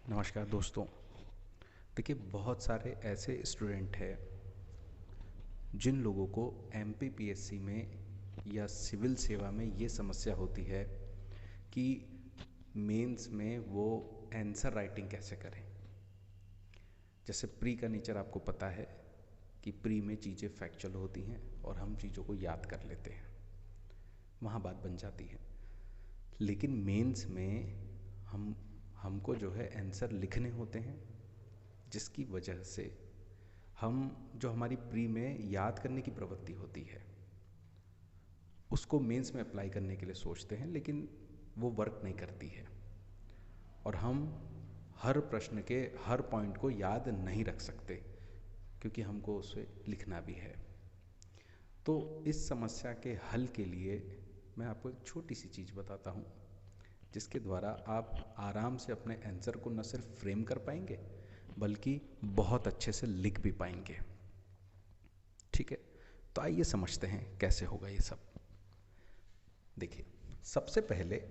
नमस्कार दोस्तों। देखिए, बहुत सारे ऐसे स्टूडेंट हैं जिन लोगों को एमपीपीएससी में या सिविल सेवा में ये समस्या होती है कि मेंस में वो आंसर राइटिंग कैसे करें। जैसे प्री का नेचर आपको पता है कि प्री में चीज़ें फैक्चुअल होती हैं और हम चीज़ों को याद कर लेते हैं, वहाँ बात बन जाती है। लेकिन मेंस में हमको जो है आंसर लिखने होते हैं, जिसकी वजह से हम जो हमारी प्री में याद करने की प्रवृत्ति होती है उसको मेंस में अप्लाई करने के लिए सोचते हैं, लेकिन वो वर्क नहीं करती है और हम हर प्रश्न के हर पॉइंट को याद नहीं रख सकते क्योंकि हमको उसे लिखना भी है। तो इस समस्या के हल के लिए मैं आपको एक छोटी सी चीज़ बताता हूँ जिसके द्वारा आप आराम से अपने आंसर को न सिर्फ फ्रेम कर पाएंगे बल्कि बहुत अच्छे से लिख भी पाएंगे। ठीक है, तो आइए समझते हैं कैसे होगा ये सब। देखिए, सबसे पहले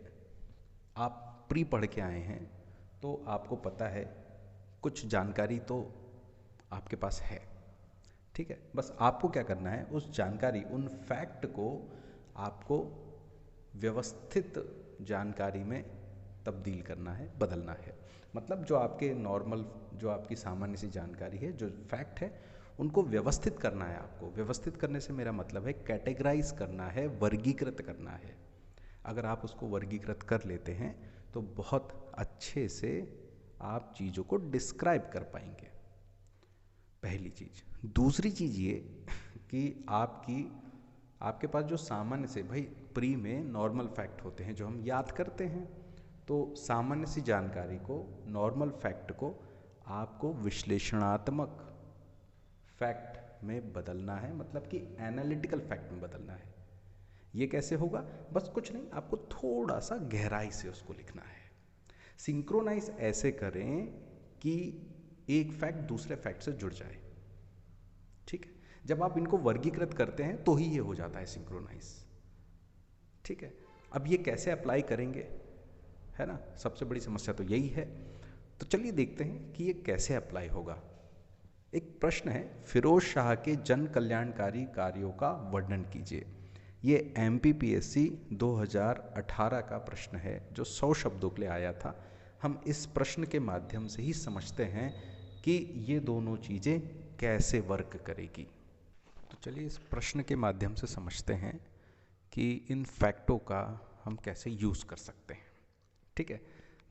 आप प्री पढ़ के आए हैं तो आपको पता है कुछ जानकारी तो आपके पास है। ठीक है, बस आपको क्या करना है, उस जानकारी उन फैक्ट को आपको व्यवस्थित जानकारी में तब्दील करना है, बदलना है। मतलब जो आपके नॉर्मल, जो आपकी सामान्य सी जानकारी है, जो फैक्ट है, उनको व्यवस्थित करना है। आपको व्यवस्थित करने से मेरा मतलब है कैटेगराइज करना है, वर्गीकृत करना है। अगर आप उसको वर्गीकृत कर लेते हैं तो बहुत अच्छे से आप चीज़ों को डिस्क्राइब कर पाएंगे, पहली चीज़। दूसरी चीज़ ये कि आपके पास जो सामान्य से, भाई प्री में नॉर्मल फैक्ट होते हैं जो हम याद करते हैं, तो सामान्य सी जानकारी को, नॉर्मल फैक्ट को आपको विश्लेषणात्मक फैक्ट में बदलना है, मतलब कि एनालिटिकल फैक्ट में बदलना है। ये कैसे होगा? बस कुछ नहीं, आपको थोड़ा सा गहराई से उसको लिखना है। सिंक्रोनाइज ऐसे करें कि एक फैक्ट दूसरे फैक्ट से जुड़ जाए। ठीक है, जब आप इनको वर्गीकृत करते हैं तो ही ये हो जाता है सिंक्रोनाइज। ठीक है, अब ये कैसे अप्लाई करेंगे, है ना, सबसे बड़ी समस्या तो यही है। तो चलिए देखते हैं कि ये कैसे अप्लाई होगा। एक प्रश्न है, फिरोज शाह के जन कल्याणकारी कार्यों का वर्णन कीजिए। ये एमपीपीएससी 2018 का प्रश्न है जो 100 शब्दों के लिए आया था। हम इस प्रश्न के माध्यम से ही समझते हैं कि ये दोनों चीज़ें कैसे वर्क करेगी। तो चलिए इस प्रश्न के माध्यम से समझते हैं कि इन फैक्टों का हम कैसे यूज़ कर सकते हैं। ठीक है,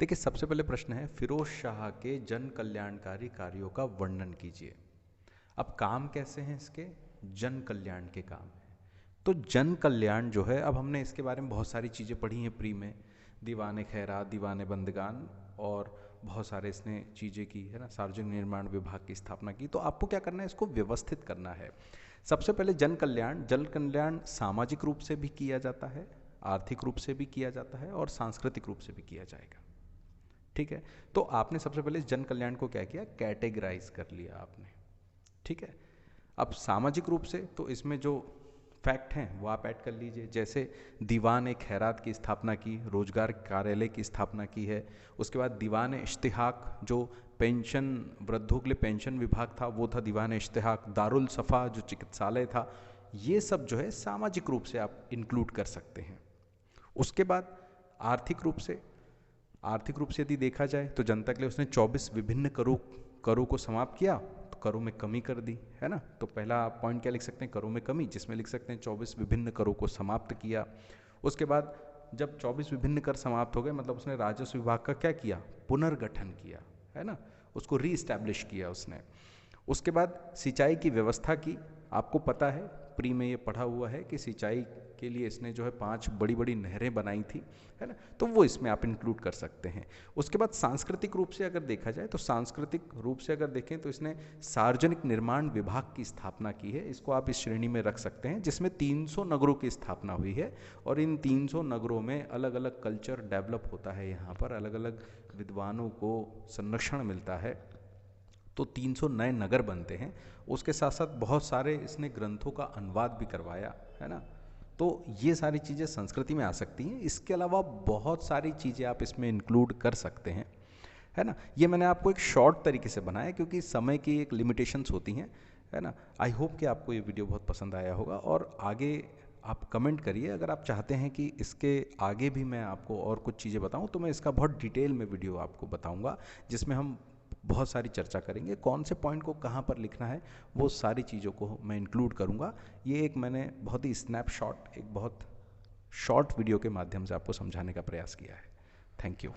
देखिए सबसे पहले प्रश्न है, फिरोज शाह के जन कल्याणकारी कार्यों का वर्णन कीजिए। अब काम कैसे हैं इसके? जन कल्याण के काम हैं। तो जन कल्याण जो है, अब हमने इसके बारे में बहुत सारी चीज़ें पढ़ी हैं प्री में, दीवाने खैरात, दीवाने बंदगान और बहुत सारे इसने चीज़ें की है ना, सार्वजनिक निर्माण विभाग की स्थापना की। तो आपको क्या करना है, इसको व्यवस्थित करना है। सबसे पहले जन कल्याण सामाजिक रूप से भी किया जाता है, आर्थिक रूप से भी किया जाता है और सांस्कृतिक रूप से भी किया जाएगा। ठीक है, तो आपने सबसे पहले जन कल्याण को क्या किया, कैटेगराइज कर लिया आपने। ठीक है, अब सामाजिक रूप से तो इसमें जो फैक्ट हैं वो आप ऐड कर लीजिए। जैसे दीवान ए खैरात की स्थापना की, रोजगार कार्यालय की स्थापना की है। उसके बाद दीवान इश्तिहाक, जो पेंशन, वृद्धों के लिए पेंशन विभाग था, वो था दीवान इश्तिहाक। दारुल सफ़ा जो चिकित्सालय था, ये सब जो है सामाजिक रूप से आप इंक्लूड कर सकते हैं। उसके बाद आर्थिक रूप से यदि देखा जाए तो जनता के लिए उसने 24 विभिन्न करों को समाप्त किया, तो करों में कमी कर दी, है ना। तो पहला पॉइंट क्या लिख सकते हैं, करों में कमी, जिसमें लिख सकते हैं 24 विभिन्न करों को समाप्त किया। उसके बाद जब 24 विभिन्न कर समाप्त हो गए, मतलब उसने राजस्व विभाग का क्या किया, पुनर्गठन किया, है ना, उसको रीस्टैब्लिश किया उसने। उसके बाद सिंचाई की व्यवस्था की। आपको पता है, प्री में ये पढ़ा हुआ है कि सिंचाई के लिए इसने जो है 5 बड़ी बड़ी नहरें बनाई थी, है ना, तो वो इसमें आप इंक्लूड कर सकते हैं। उसके बाद सांस्कृतिक रूप से अगर देखा जाए, तो सांस्कृतिक रूप से अगर देखें तो इसने सार्वजनिक निर्माण विभाग की स्थापना की है। इसको आप इस श्रेणी में रख सकते हैं, जिसमें 300 नगरों की स्थापना हुई है और इन 300 नगरों में अलग अलग कल्चर डेवलप होता है, यहाँ पर अलग अलग विद्वानों को संरक्षण मिलता है, तो 300 नए नगर बनते हैं। उसके साथ साथ बहुत सारे इसने ग्रंथों का अनुवाद भी करवाया, है ना। तो ये सारी चीज़ें संस्कृति में आ सकती हैं। इसके अलावा बहुत सारी चीज़ें आप इसमें इंक्लूड कर सकते हैं, है ना। ये मैंने आपको एक शॉर्ट तरीके से बनाया क्योंकि समय की एक लिमिटेशंस होती हैं, है ना। आई होप कि आपको ये वीडियो बहुत पसंद आया होगा, और आगे आप कमेंट करिए अगर आप चाहते हैं कि इसके आगे भी मैं आपको और कुछ चीज़ें बताऊं, तो मैं इसका बहुत डिटेल में वीडियो आपको बताऊंगा, जिसमें हम बहुत सारी चर्चा करेंगे, कौन से पॉइंट को कहाँ पर लिखना है, वो सारी चीज़ों को मैं इंक्लूड करूँगा। ये एक मैंने बहुत ही स्नैपशॉट, एक बहुत शॉर्ट वीडियो के माध्यम से आपको समझाने का प्रयास किया है। Thank you.